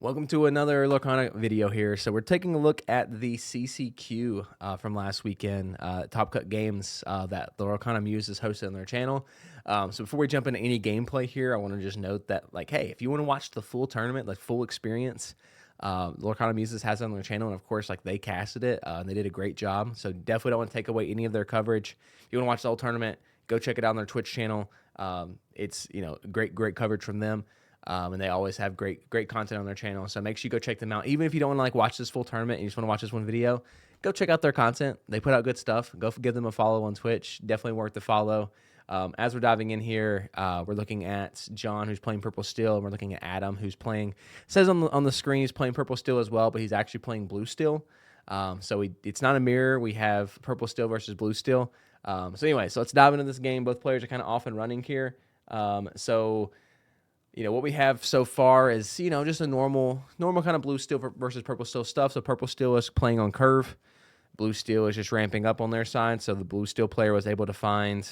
Welcome to another Lorcana video here. So we're taking a look at the CCQ from last weekend, Top Cut Games that the Lorcana Muse is hosted on their channel. So before we jump into any gameplay here, I want to just note that, like, hey, if you want to watch the full tournament, like full experience, Lorcana Muses has it on their channel, and of course, like, they casted it, and they did a great job. So definitely don't want to take away any of their coverage. If you want to watch the whole tournament, go check it out on their Twitch channel. It's great coverage from them. And they always have great content on their channel. So make sure you go check them out. Even if you don't want to watch this full tournament and you just want to watch this one video, go check out their content. They put out good stuff. Go give them a follow on Twitch. Definitely worth the follow. As we're diving in here, we're looking at John, who's playing Purple Steel, and we're looking at Adam, who's playing. It says on the screen he's playing Purple Steel as well, but he's actually playing Blue Steel. It's not a mirror. We have Purple Steel versus Blue Steel. So let's dive into this game. Both players are kind of off and running here. What we have so far is, just a normal kind of Blue Steel versus Purple Steel stuff. So Purple Steel is playing on curve. Blue Steel is just ramping up on their side. So the Blue Steel player was able to find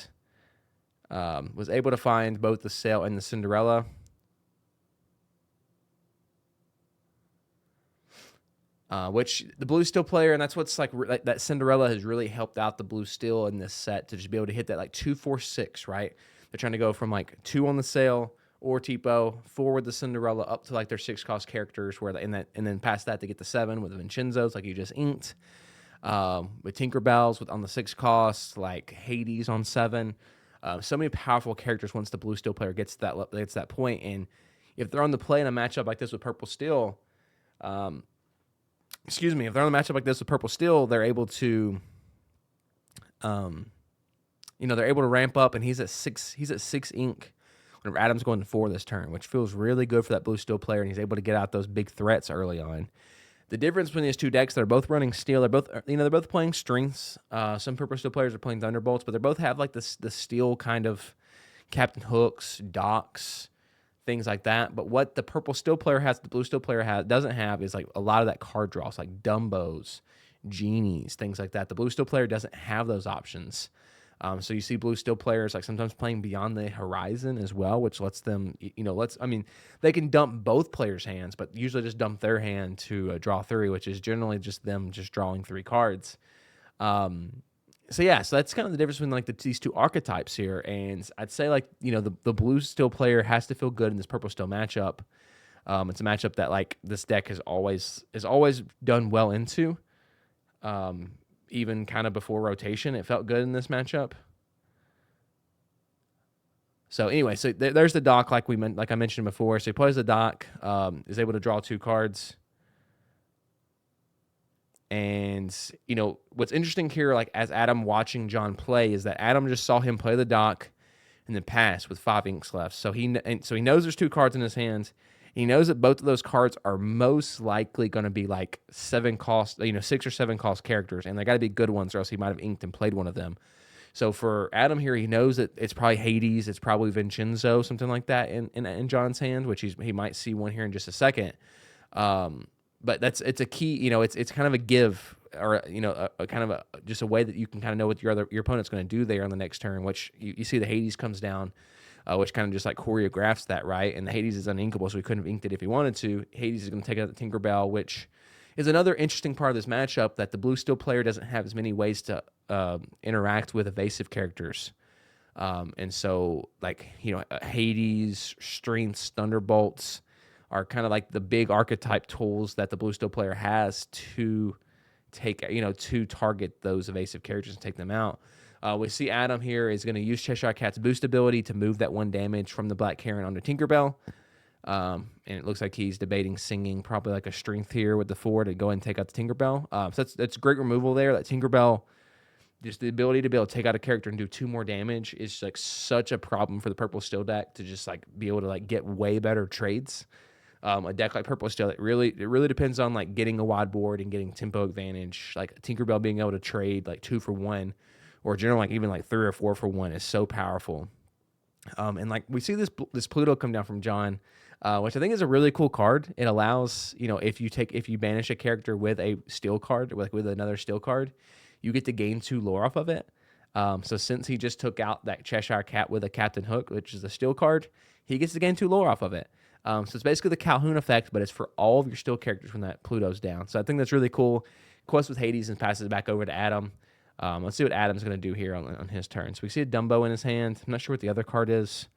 both the Sail and the Cinderella. Which the Blue Steel player, and that's what's like that Cinderella has really helped out the Blue Steel in this set to just be able to hit that like 2, 4, 6, right? They're trying to go from like 2 on the Sail or Tipo, 4 with the Cinderella, up to like their 6-cost characters, and then past that to get the 7 with the Vincenzos, like you just inked. With Tinkerbells on the 6 costs, like Hades on 7. So many powerful characters once the Blue Steel player gets to that point. And if they're on the play in a matchup like this with Purple Steel, if they're on a matchup like this with Purple Steel, they're able to, they're able to ramp up, and he's at 6 ink. Whenever Adam's going to 4 this turn, which feels really good for that Blue Steel player, and he's able to get out those big threats early on. The difference between these two decks, they're both running Steel. They're both playing strengths. Some Purple Steel players are playing Thunderbolts, but they both have like the Steel kind of Captain Hooks, Docks, things like that. But what the Purple Steel player has, the Blue Steel player doesn't have is like a lot of that card draws, like Dumbos, Genies, things like that. The Blue Steel player doesn't have those options. So you see Blue Steel players like sometimes playing Beyond the Horizon as well, which lets them, they can dump both players' hands, but usually just dump their hand to draw 3, which is generally just them just drawing 3 cards. So that's kind of the difference between like these two archetypes here. And I'd say the Blue Steel player has to feel good in this Purple Steel matchup. It's a matchup that like this deck has always done well into. Even kind of before rotation, it felt good in this matchup. So anyway, there's the dock like I mentioned before. So he plays the dock, is able to draw 2 cards. And what's interesting here, like as Adam watching John play, is that Adam just saw him play the dock in the past with 5 inks left. So he knows there's 2 cards in his hands. He knows that both of those cards are most likely going to be like 7 cost, 6 or 7 cost characters, and they got to be good ones, or else he might have inked and played one of them. So for Adam here, he knows that it's probably Hades, it's probably Vincenzo, something like that in John's hand, which he might see one here in just a second. But it's a key, it's kind of a give, or a kind of just a way that you can kind of know what your opponent's going to do there on the next turn. Which you see the Hades comes down. Which kind of just like choreographs that, right? And the Hades is uninkable, so he couldn't have inked it if he wanted to. Hades is going to take out the Tinkerbell, which is another interesting part of this matchup, that the Blue Steel player doesn't have as many ways to interact with evasive characters. And so, Hades, Strengths, Thunderbolts are kind of like the big archetype tools that the Blue Steel player has to take, to target those evasive characters and take them out. We see Adam here is going to use Cheshire Cat's boost ability to move that 1 damage from the Black Karen onto Tinkerbell. And it looks like he's debating singing probably like a strength here with the 4 to go and take out the Tinkerbell. So that's great removal there. That Tinkerbell, just the ability to be able to take out a character and do 2 more damage is like such a problem for the Purple Steel deck to just like be able to like get way better trades. A deck like Purple Steel, it really depends on like getting a wide board and getting tempo advantage. Like Tinkerbell being able to trade like 2 for 1. Or generally, like even like 3 or 4 for 1 is so powerful. And like we see this Pluto come down from John, which I think is a really cool card. It allows, if you banish a character with a steel card, like with another steel card, you get to gain 2 lore off of it. So since he just took out that Cheshire Cat with a Captain Hook, which is a steel card, he gets to gain 2 lore off of it. So it's basically the Calhoun effect, but it's for all of your steel characters when that Pluto's down. So I think that's really cool. Quest with Hades and passes it back over to Adam. Let's see what Adam's going to do here on his turn. So we see a Dumbo in his hand. I'm not sure what the other card is.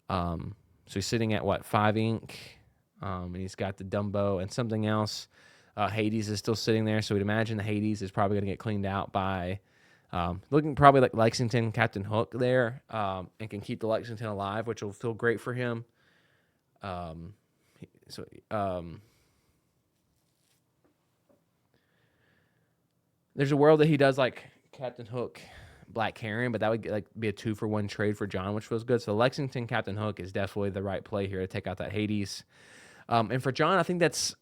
So he's sitting at, what, 5 ink? And he's got the Dumbo and something else. Hades is still sitting there, so we'd imagine the Hades is probably going to get cleaned out by looking probably like Lexington Captain Hook there, and can keep the Lexington alive, which will feel great for him. There's a world that he does like Captain Hook, Black Heron, but that would like be a 2-for-1 trade for John, which feels good. So Lexington Captain Hook is definitely the right play here to take out that Hades. And for John, I think that's,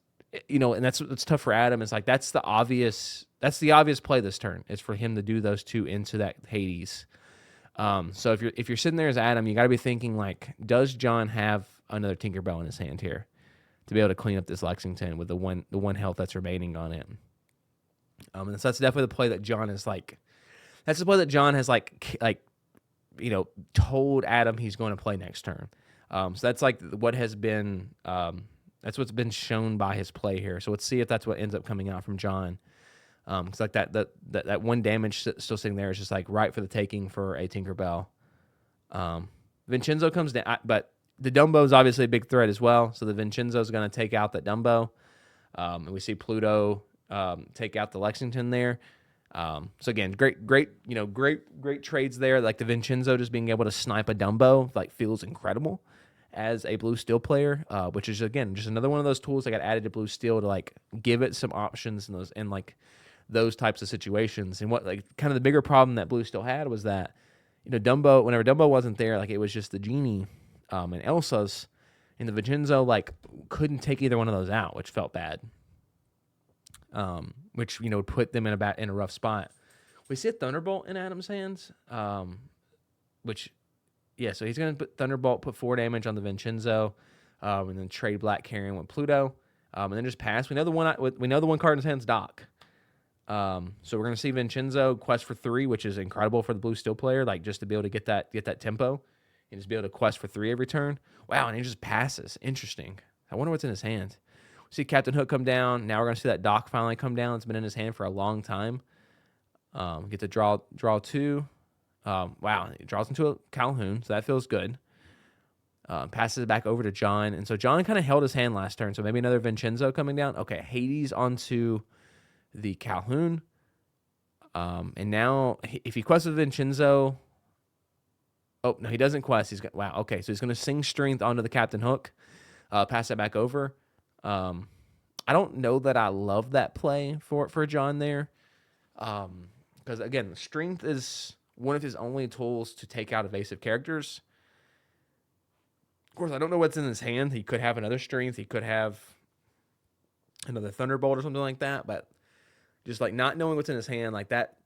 and that's what's tough for Adam is like that's the obvious play this turn is for him to do those two into that Hades. So if you're sitting there as Adam, you got to be thinking like, does John have another Tinkerbell in his hand here to be able to clean up this Lexington with the one health that's remaining on it? And so that's definitely the play that John is like. That's the play that John has told Adam he's going to play next turn. So that's like what has been. That's what's been shown by his play here. So let's see if that's what ends up coming out from John. Because like that 1 damage still sitting there is just like right for the taking for a Tinkerbell. Vincenzo comes down, but the Dumbo is obviously a big threat as well. So the Vincenzo is going to take out that Dumbo, and we see Pluto take out the Lexington there. So again, great trades there. Like the Vincenzo just being able to snipe a Dumbo like feels incredible as a blue steel player, which is again just another one of those tools that got added to blue steel to like give it some options in those types of situations. And what like kind of the bigger problem that blue steel had was that Dumbo, whenever Dumbo wasn't there, like it was just the genie and Elsa's, and the Vincenzo like couldn't take either one of those out, which felt bad. Which put them in a rough spot. We see a Thunderbolt in Adam's hands, so he's going to put Thunderbolt, put 4 damage on the Vincenzo, and then trade Black Carrion with Pluto, and then just pass. We know the one card in his hand's Doc. So we're going to see Vincenzo quest for 3, which is incredible for the blue steel player, like just to be able to get that tempo and just be able to quest for 3 every turn. Wow, and he just passes. Interesting. I wonder what's in his hand. See Captain Hook come down. Now we're going to see that Doc finally come down. It's been in his hand for a long time. Get to draw 2. Wow, he draws into a Calhoun, so that feels good. Passes it back over to John. And so John kind of held his hand last turn, so maybe another Vincenzo coming down. Okay, Hades onto the Calhoun. And now if he quests with Vincenzo... Oh, no, he doesn't quest. Wow, okay, so he's going to sing Strength onto the Captain Hook. Pass that back over. I don't know that I love that play for John there. Because again, Strength is one of his only tools to take out evasive characters. Of course, I don't know what's in his hand. He could have another Strength. He could have another Thunderbolt or something like that. But just like not knowing what's in his hand, like that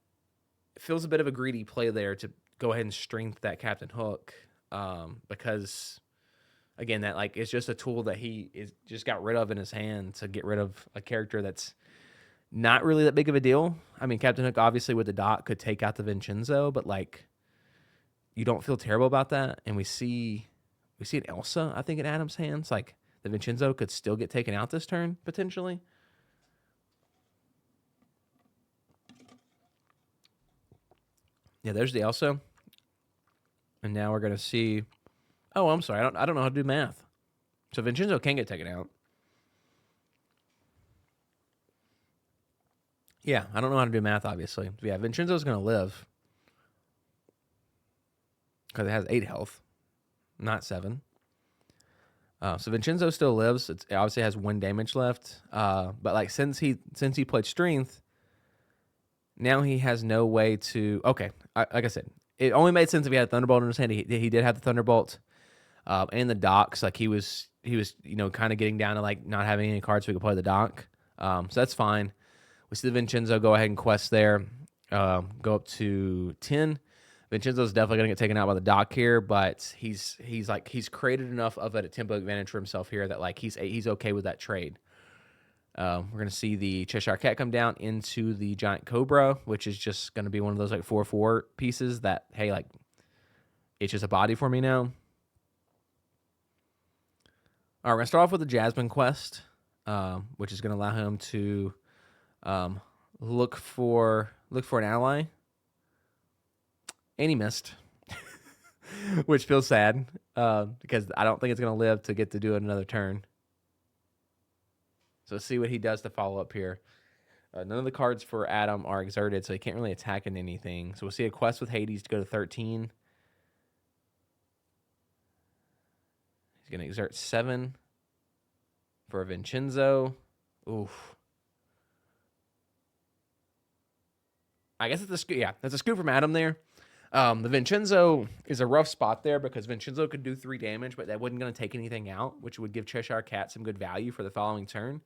feels a bit of a greedy play there to go ahead and Strength that Captain Hook. Because again, that like it's just a tool that he is just got rid of in his hand to get rid of a character that's not really that big of a deal. I mean, Captain Hook obviously with the Doc could take out the Vincenzo, but like you don't feel terrible about that. And we see an Elsa, I think, in Adam's hands. Like the Vincenzo could still get taken out this turn potentially. Yeah, there's the Elsa, and now we're gonna see. Oh, I'm sorry. I don't know how to do math. So Vincenzo can get taken out. Yeah, I don't know how to do math, obviously. But yeah, Vincenzo's going to live. Because it has 8 health, not 7. So Vincenzo still lives. It obviously has 1 damage left. But like since he played Strength, now he has no way to... Okay, like I said, it only made sense if he had a Thunderbolt in his hand. He did have the Thunderbolt. And the Docs, like he was kind of getting down to like not having any cards so he could play the Doc. So that's fine. We see the Vincenzo go ahead and quest there. Go up to 10. Vincenzo's definitely going to get taken out by the Doc here, but he's created enough of a tempo advantage for himself here that like he's okay with that trade. We're going to see the Cheshire Cat come down into the Giant Cobra, which is just going to be one of those like 4/4 pieces that, hey, like it's just a body for me now. All right, we're gonna start off with the Jasmine quest, which is gonna allow him to um, look for an ally, and he missed, which feels sad because I don't think it's gonna live to get to do it another turn. So let's see what he does to follow up here. None of the cards for Adam are exerted, so he can't really attack in anything. So we'll see a quest with Hades to go to 13. He's going to exert 7 for Vincenzo. Oof. I guess it's a scoop. Yeah, that's a scoop from Adam there. The Vincenzo is a rough spot there because Vincenzo could do 3 damage, but that wasn't going to take anything out, which would give Cheshire Cat some good value for the following turn.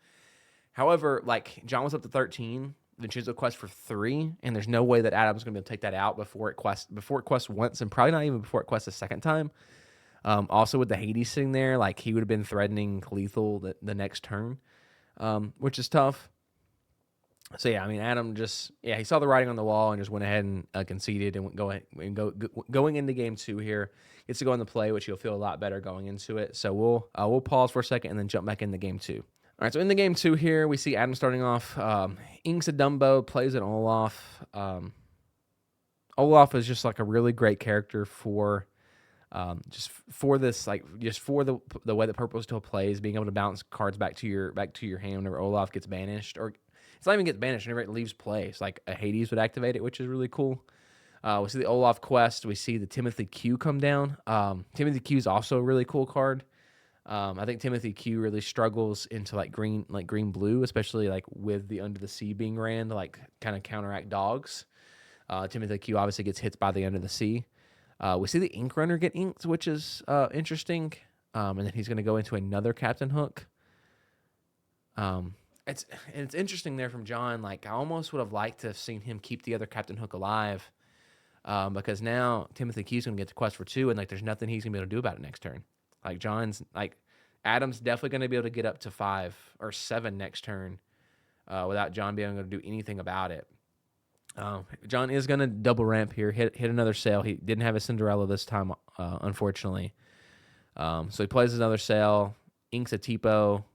However, like John was up to 13, Vincenzo quest for 3, and there's no way that Adam's going to be able to take that out before it quests once, and probably not even before it quests a second time. Also with the Hades sitting there, like he would have been threatening lethal the next turn, which is tough. So yeah, I mean Adam he saw the writing on the wall and just went ahead and conceded and going into game 2 here. Gets to go in the play, which you'll feel a lot better going into it. So we'll pause for a second and then jump back into game 2. All right, so in the game 2 here, we see Adam starting off. Inks a Dumbo, plays an Olaf. Olaf is just like a really great character for for the way that Purple still plays, being able to bounce cards back to your hand whenever Olaf gets banished, or it's not even gets banished whenever it leaves play. It's like a Hades would activate it, which is really cool. We see the Olaf quest. We see the Timothy Q come down. Timothy Q is also a really cool card. I think Timothy Q really struggles into like green blue, especially like with the Under the Sea being ran to like kind of counteract dogs. Timothy Q obviously gets hit by the Under the Sea. We see the Ink Runner get inked, which is interesting. And then he's going to go into another Captain Hook. It's interesting there from John. Like I almost would have liked to have seen him keep the other Captain Hook alive, because now Timothy Q's going to get the quest for 2, and like there's nothing he's going to be able to do about it next turn. Like Adam's definitely going to be able to get up to 5 or 7 next turn without John being able to do anything about it. John is going to double ramp here, hit another sail. He didn't have a Cinderella this time, unfortunately. So he plays another sail, inks a Tipo.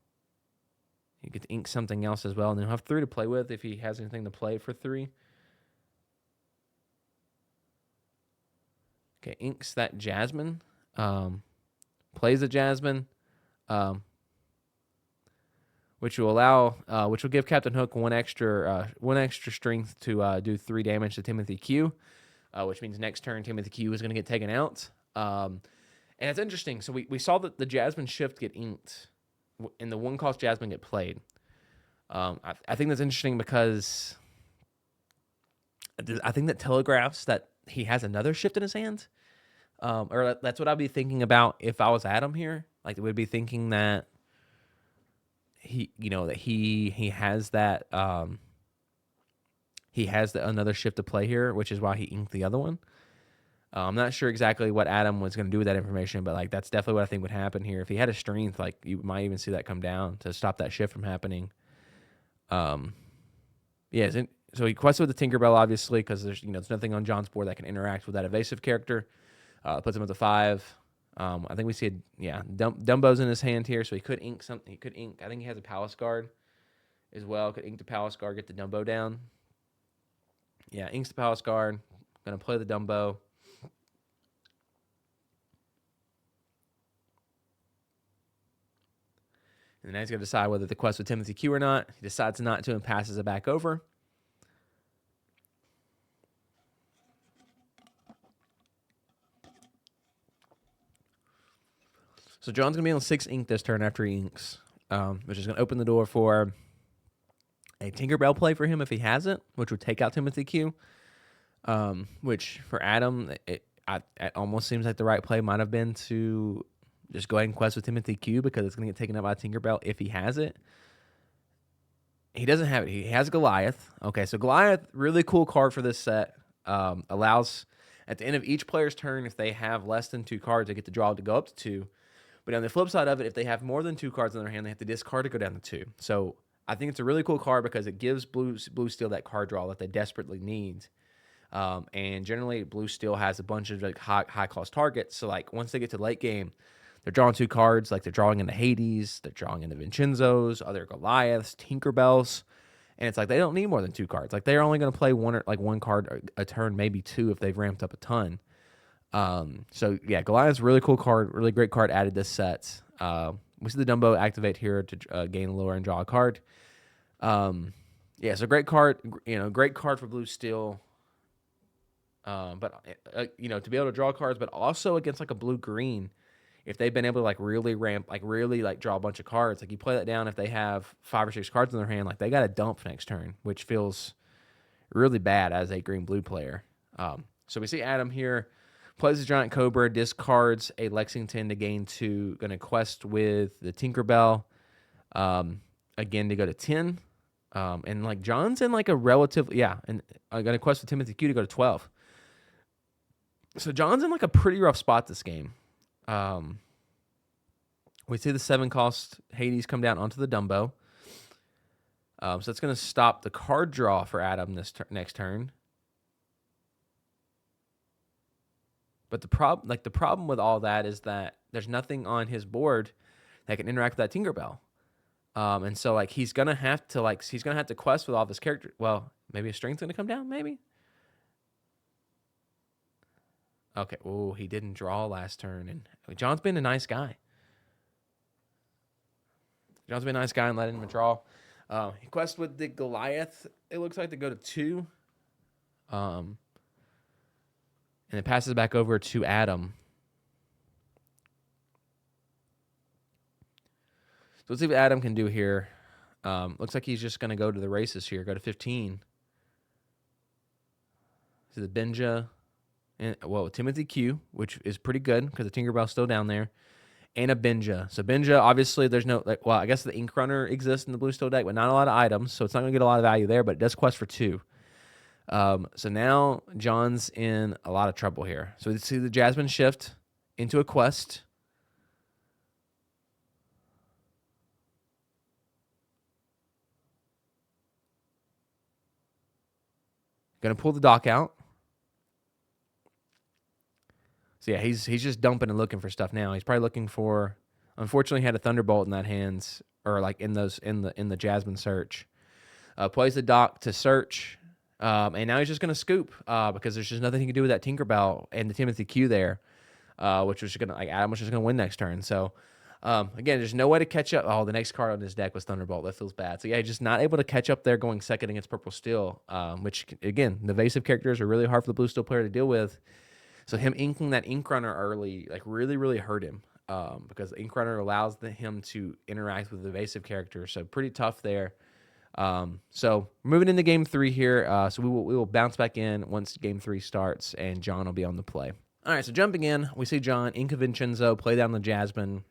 He gets to ink something else as well, and then he'll have 3 to play with if he has anything to play for 3. Okay, inks that Jasmine. Plays a Jasmine, which will give Captain Hook one extra strength to do 3 damage to Timothy Q, which means next turn Timothy Q is going to get taken out. And it's interesting. So we saw that the Jasmine shift get inked, and the 1-cost Jasmine get played. I think that's interesting because I think that telegraphs that he has another shift in his hand. Or that's what I'd be thinking about if I was Adam here. Like, we'd be thinking that he has that another shift to play here, which is why he inked the other one. I'm not sure exactly what Adam was going to do with that information, but like that's definitely what I think would happen here. If he had a strength, like you might even see that come down to stop that shift from happening. So he quests with the Tinkerbell, obviously, because there's nothing on John's board that can interact with that evasive character. Puts him at the 5. I think we see Dumbo's in his hand here, so he could ink something. He could ink. I think he has a Palace Guard as well. Could ink the Palace Guard, get the Dumbo down. Yeah, inks the Palace Guard. Gonna play the Dumbo. And then he's gonna decide whether to quest with Timothy Q or not. He decides not to and passes it back over. So John's going to be on 6 ink this turn after he inks, which is going to open the door for a Tinkerbell play for him if he has it, which would take out Timothy Q, which for Adam, it almost seems like the right play might have been to just go ahead and quest with Timothy Q because it's going to get taken up by Tinkerbell if he has it. He doesn't have it. He has Goliath. Okay, so Goliath, really cool card for this set. Allows, at the end of each player's turn, if they have less than 2 cards, they get to draw to go up to 2. But on the flip side of it, if they have more than 2 cards in their hand, they have to discard to go down to 2. So I think it's a really cool card because it gives Blue Steel that card draw that they desperately need. And generally, Blue Steel has a bunch of like high cost targets. So like once they get to late game, they're drawing 2 cards, like they're drawing into Hades, they're drawing into Vincenzo's, other Goliaths, Tinkerbells, and it's like they don't need more than 2 cards. Like they're only going to play one card a turn, maybe 2 if they've ramped up a ton. So yeah, Goliath's really cool card, really great card added this set. We see the Dumbo activate here to gain lure and draw a card. Yeah, so great card, great card for blue steel. But to be able to draw cards, but also against like a blue green, if they've been able to like really ramp, like really like draw a bunch of cards, like you play that down if they have 5 or 6 cards in their hand, like they got to dump next turn, which feels really bad as a green blue player. So we see Adam here plays a giant cobra, discards a Lexington to gain 2, going to quest with the Tinkerbell, again to go to 10. And like John's in like a relatively, and I'm going to quest with Timothy Q to go to 12. So John's in like a pretty rough spot this game. We see the 7 cost Hades come down onto the Dumbo. So that's going to stop the card draw for Adam this next turn. But the problem with all that is that there's nothing on his board that can interact with that Tinkerbell. And so like he's gonna have to quest with all this character. Well, maybe a string's gonna come down, maybe. Okay. Oh, he didn't draw last turn, and John's been a nice guy. John's been a nice guy and letting him draw. He quests with the Goliath. It looks like to go to 2. And it passes back over to Adam. So let's see what Adam can do here. Looks like he's just going to go to the races here. Go to 15. So the Benja. And, Timothy Q, which is pretty good because the Tinkerbell's still down there. And a Benja. So Benja, obviously, there's no... I guess the Ink Runner exists in the blue steel deck, but not a lot of items. So it's not going to get a lot of value there, but it does quest for 2. So now John's in a lot of trouble here. So we see the Jasmine shift into a quest. Gonna pull the dock out. So yeah, he's just dumping and looking for stuff now. He's probably looking for. Unfortunately, he had a Thunderbolt in that hands, or like in the Jasmine search. Plays the dock to search. And now he's just going to scoop because there's just nothing he can do with that Tinkerbell and the Timothy Q there, which was going to, like, Adam was just going to win next turn. So, again, there's no way to catch up. Oh, the next card on his deck was Thunderbolt. That feels bad. So, yeah, just not able to catch up there going second against Purple Steel, which, again, the evasive characters are really hard for the Blue Steel player to deal with. So, him inking that Ink Runner early, like, really, really hurt him because the Ink Runner allows him to interact with the evasive characters. So, pretty tough there. So moving into game 3 here. So we will bounce back in once game 3 starts, and John will be on the play. All right, so jumping in, we see John Inca Vincenzo play down the Jasmine,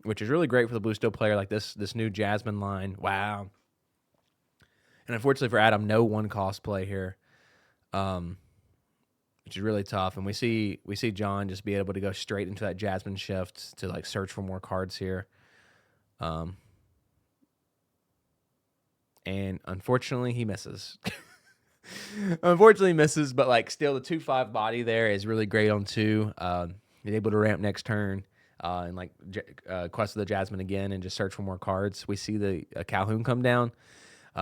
which is really great for the Blue Steel player. Like this new Jasmine line, wow. And unfortunately for Adam, no 1-cost play here, which is really tough. And we see John just be able to go straight into that Jasmine shift to like search for more cards here. And unfortunately, he misses. But like still the 2/5 body there is really great on 2. He's able to ramp next turn and like quest with the Jasmine again and just search for more cards. We see the Calhoun come down,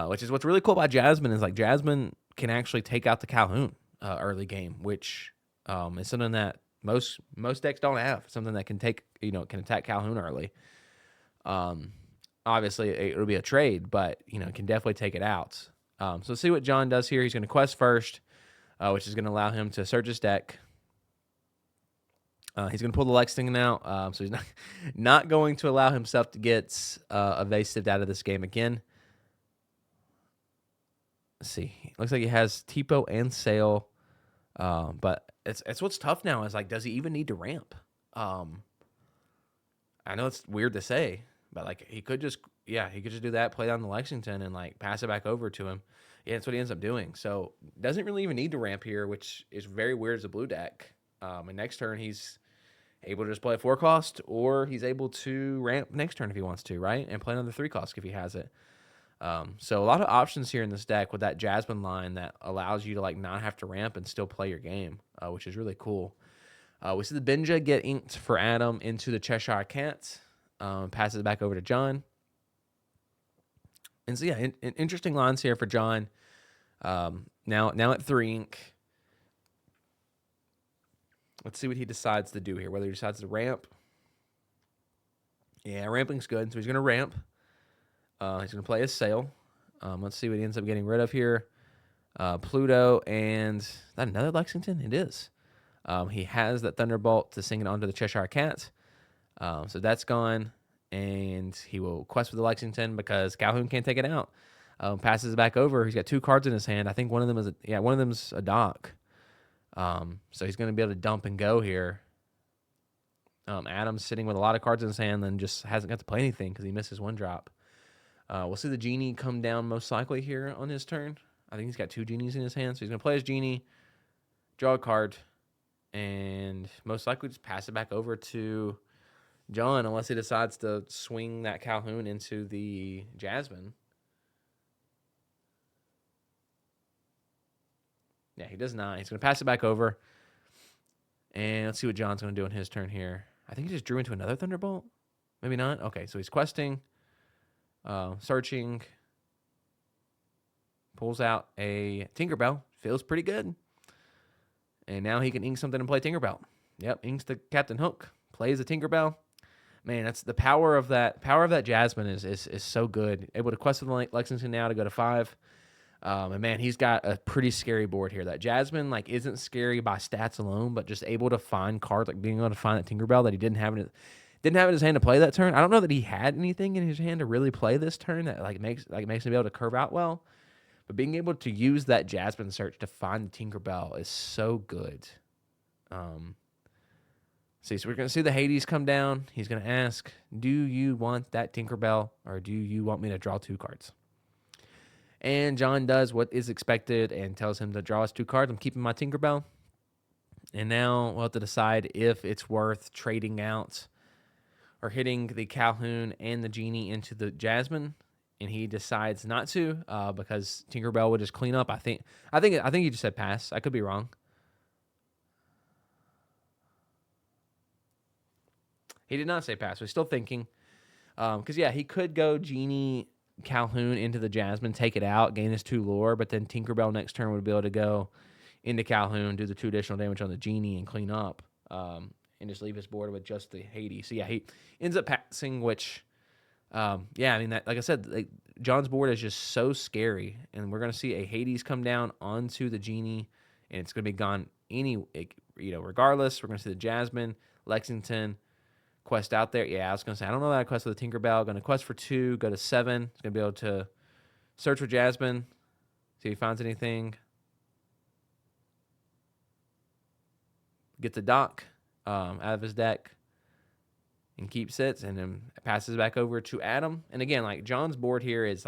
which is what's really cool about Jasmine is like Jasmine can actually take out the Calhoun early game, which is something that most decks don't have. Something that can can attack Calhoun early. Obviously, it'll be a trade, but, it can definitely take it out. So let's see what John does here. He's going to quest first, which is going to allow him to search his deck. He's going to pull the Lexington out, so he's not going to allow himself to get evasive out of this game again. Let's see. Looks like he has Tipo and Sail, but it's what's tough now is, like, does he even need to ramp? I know it's weird to say, but like he could just do that, play down the Lexington, and like pass it back over to him. Yeah, that's what he ends up doing. So doesn't really even need to ramp here, which is very weird as a blue deck. And next turn he's able to just play a 4-cost, or he's able to ramp next turn if he wants to, right? And play another 3-cost if he has it. So a lot of options here in this deck with that Jasmine line that allows you to like not have to ramp and still play your game, which is really cool. We see the Benja get inked for Adam into the Cheshire Cat. Passes it back over to John. And so, yeah, interesting lines here for John. Now at 3 ink. Let's see what he decides to do here. Whether he decides to ramp. Yeah, ramping's good. So he's going to ramp. He's going to play his sail. Let's see what he ends up getting rid of here. Pluto and... Is that another Lexington? It is. He has that Thunderbolt to sing it onto the Cheshire Cat. So that's gone. And he will quest for the Lexington because Calhoun can't take it out. Passes it back over. He's got 2 cards in his hand. I think one of them is one of them's a dock. So he's going to be able to dump and go here. Adam's sitting with a lot of cards in his hand and just hasn't got to play anything because he misses 1 drop. We'll see the Genie come down most likely here on his turn. I think he's got 2 Genies in his hand. So he's going to play his Genie, draw a card, and most likely just pass it back over to John unless he decides to swing that Calhoun into the Jasmine. Yeah, he does not. He's going to pass it back over. And let's see what John's going to do on his turn here. I think he just drew into another Thunderbolt. Maybe not. Okay, so he's questing, searching, pulls out a Tinkerbell. Feels pretty good. And now he can ink something and play Tinkerbell. Yep, inks the Captain Hook, plays a Tinkerbell. Man, that's the power of that. Power of that Jasmine is so good. Able to quest with Lexington now to go to 5. And man, he's got a pretty scary board here. That Jasmine isn't scary by stats alone, but just able to find cards, being able to find that Tinkerbell that he didn't have in his hand to play that turn. I don't know that he had anything in his hand to really play this turn that makes him be able to curve out well. But being able to use that Jasmine search to find the Tinkerbell is so good. So we're going to see the Hades come down. He's going to ask, do you want that Tinkerbell or do you want me to draw 2 cards? And John does what is expected and tells him to draw us 2 cards. I'm keeping my Tinkerbell. And now we'll have to decide if it's worth trading out or hitting the Calhoun and the Genie into the Jasmine. And he decides not to because Tinkerbell would just clean up. I think he just said pass. I could be wrong. He did not say pass. We're still thinking. Because, he could go Genie, Calhoun into the Jasmine, take it out, gain his 2 lore, but then Tinkerbell next turn would be able to go into Calhoun, do the 2 additional damage on the Genie, and clean up, and just leave his board with just the Hades. So, he ends up passing, which, like I said, John's board is just so scary, and we're going to see a Hades come down onto the Genie, and it's going to be gone regardless. We're going to see the Jasmine, Lexington, quest out there. Yeah, I was going to say, I don't know that I quest with the Tinkerbell. Going to quest for 2, go to 7. It's going to be able to search for Jasmine, see if he finds anything. Get the dock out of his deck and keeps it, and then passes back over to Adam. And again, John's board here is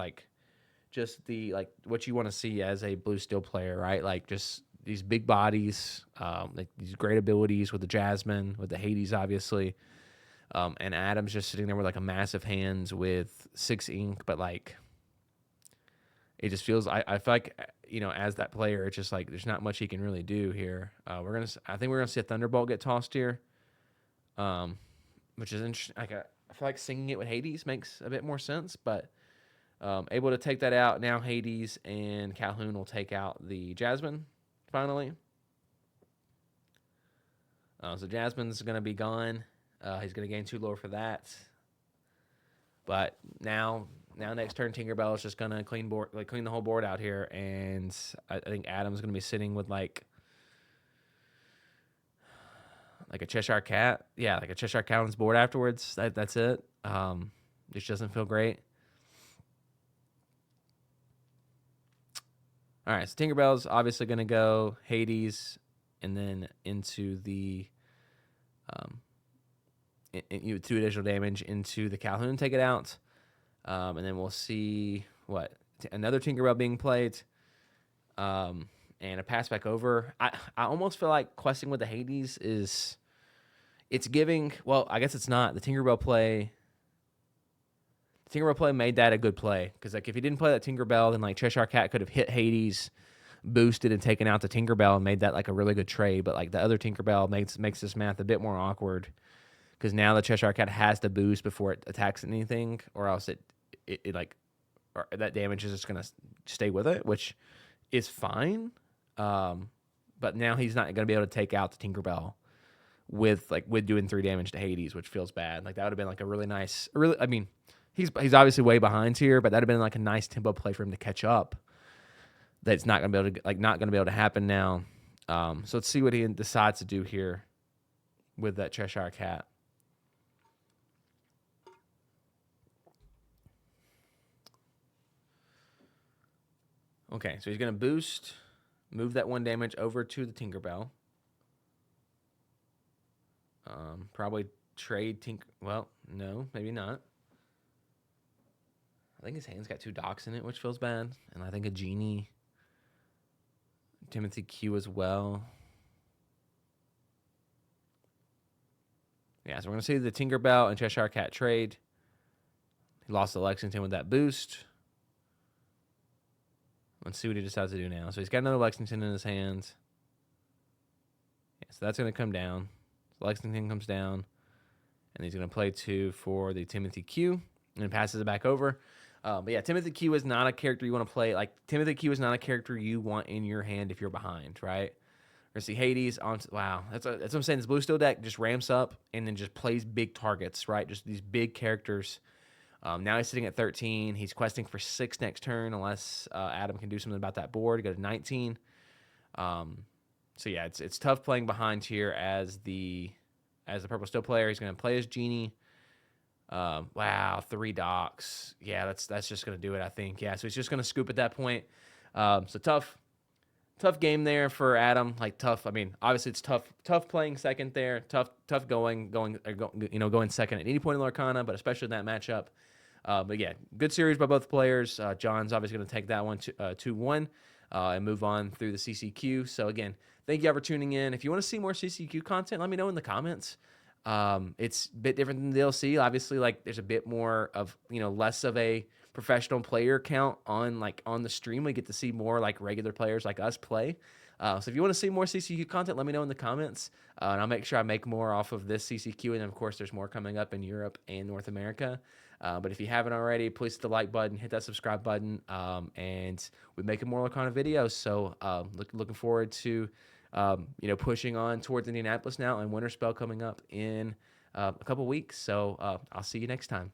just the what you want to see as a blue steel player, right? Just these big bodies, these great abilities with the Jasmine, with the Hades, obviously. And Adam's just sitting there with a massive hands with 6 ink, but it just feels, I feel like, as that player, it's just there's not much he can really do here. I think we're gonna see a Thunderbolt get tossed here, which is interesting. I feel like singing it with Hades makes a bit more sense, but able to take that out now. Hades and Calhoun will take out the Jasmine finally. So Jasmine's gonna be gone. He's going to gain 2 lore for that. But now next turn, Tinkerbell is just going to clean the whole board out here. And I think Adam's going to be sitting with a Cheshire Cat. Yeah, a Cheshire Cat on his board afterwards. That's it. Just doesn't feel great. All right, so Tinkerbell's obviously going to go Hades and then into the... 2 additional damage into the Calhoun, take it out. And then we'll see another Tinkerbell being played. And a pass back over. I almost feel like questing with the Hades it's giving, I guess it's not. The Tinkerbell play made that a good play. Because if he didn't play that Tinkerbell, then Cheshire Cat could have hit Hades, boosted and taken out the Tinkerbell and made that like a really good trade. But like the other Tinkerbell makes this math a bit more awkward because now the Cheshire Cat has to boost before it attacks anything, or else it like or that damage is just gonna stay with it, which is fine. But now he's not gonna be able to take out the Tinkerbell with doing 3 damage to Hades, which feels bad. Like that would have been like a really nice, really. I mean, he's obviously way behind here, but that'd have been like a nice tempo play for him to catch up. That's not gonna be able to happen now. So let's see what he decides to do here with that Cheshire Cat. Okay, so he's gonna boost, move that 1 damage over to the Tinkerbell. Probably trade Well, no, maybe not. I think his hand's got 2 docks in it, which feels bad, and I think a genie, Timothy Q as well. Yeah, so we're gonna see the Tinkerbell and Cheshire Cat trade. He lost to Lexington with that boost. Let's see what he decides to do now. So he's got another Lexington in his hands. Yeah, so that's gonna come down. Lexington comes down, and he's going to play 2 for the Timothy Q, and passes it back over. But yeah, Timothy Q is not a character you want to play. Like, Timothy Q is not a character you want in your hand if you're behind, right? Or see Hades on. Wow, that's what I'm saying. This Blue Steel deck just ramps up and then just plays big targets, right? Just these big characters. Now he's sitting at 13. He's questing for 6 next turn, unless Adam can do something about that board. Go to 19. So yeah, it's tough playing behind here as the Purple Steel player. He's going to play his genie. Wow, 3 docks. Yeah, that's just going to do it, I think. Yeah, so he's just going to scoop at that point. So tough game there for Adam. Like tough. I mean, obviously it's tough playing second there. Tough going second at any point in Lorcana, but especially in that matchup. But yeah, good series by both players. John's obviously going to take that one 2-1 and move on through the CCQ. So again, thank you all for tuning in. If you want to see more CCQ content, let me know in the comments. It's a bit different than the DLC. Obviously, like there's a bit more of less of a professional player count on the stream. We get to see more like regular players like us play. So if you want to see more CCQ content, let me know in the comments, and I'll make sure I make more off of this CCQ. And then, of course, there's more coming up in Europe and North America. But if you haven't already, please hit the like button, hit that subscribe button, and we're making more Lorcana videos. So looking forward to pushing on towards Indianapolis now, and Winter Spell coming up in a couple weeks. So I'll see you next time.